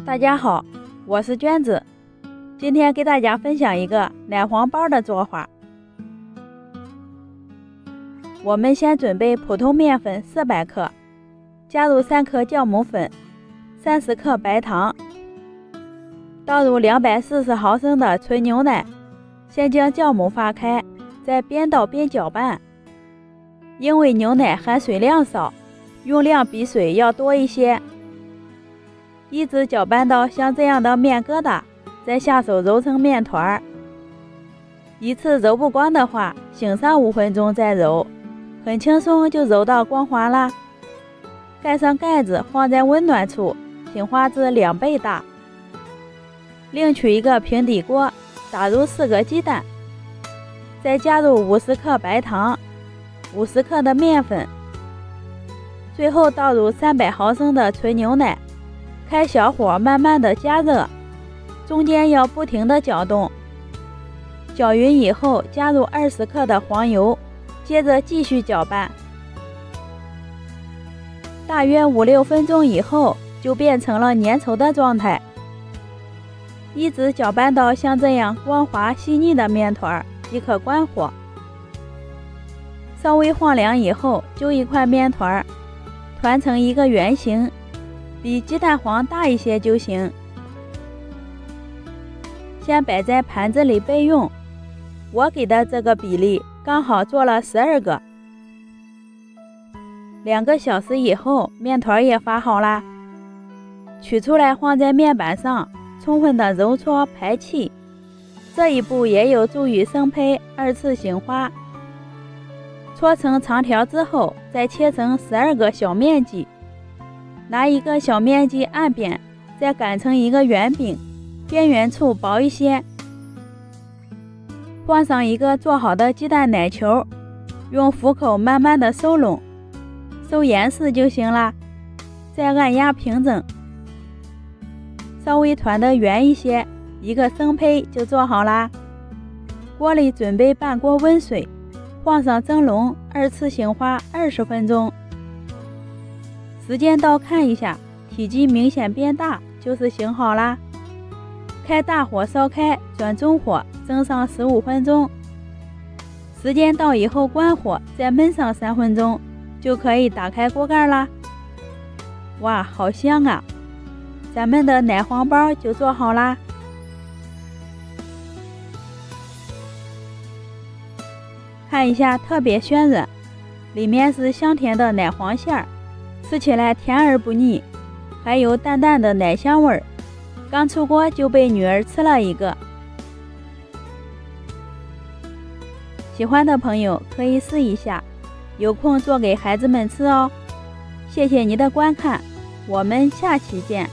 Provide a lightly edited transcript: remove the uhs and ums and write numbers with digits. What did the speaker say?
大家好，我是娟子，今天给大家分享一个奶黄包的做法。我们先准备普通面粉400克，加入3克酵母粉，30克白糖，倒入240毫升的纯牛奶，先将酵母发开，再边倒边搅拌。因为牛奶含水量少，用量比水要多一些。一直搅拌到像这样的面疙瘩，再下手揉成面团。一次揉不光的话，醒上5分钟再揉，很轻松就揉到光滑啦。盖上盖子，放在温暖处，醒化至2倍大。另取一个平底锅，打入4个鸡蛋，再加入50克白糖，50克的面粉，最后倒入300毫升的纯牛奶，开小火慢慢的加热，中间要不停的搅动。搅匀以后，加入20克的黄油，接着继续搅拌。大约5-6分钟以后，就变成了粘稠的状态。一直搅拌到像这样光滑细腻的面团，即可关火。稍微晃凉以后，就一块面团，团成一个圆形，比鸡蛋黄大一些就行。先摆在盘子里备用，我给的这个比例刚好做了12个。2个小时以后，面团也发好啦，取出来放在面板上，充分的揉搓排气。这一步也有助于生胚2次醒花。搓成长条之后，再切成12个小面剂，拿一个小面剂按扁，再擀成一个圆饼，边缘处薄一些。放上一个做好的鸡蛋奶球，用虎口慢慢的收拢，收严实就行了。再按压平整，稍微团得圆一些，一个生胚就做好啦。锅里准备半锅温水，放上蒸笼，2次醒花20分钟。时间到看一下，体积明显变大，就是醒好啦。开大火烧开，转中火蒸上15分钟。时间到以后关火，再焖上3分钟，就可以打开锅盖啦。哇，好香啊！咱们的奶黄包就做好啦。看一下，特别暄软，里面是香甜的奶黄馅儿，吃起来甜而不腻，还有淡淡的奶香味儿。刚出锅就被女儿吃了一个。喜欢的朋友可以试一下，有空做给孩子们吃哦。谢谢您的观看，我们下期见。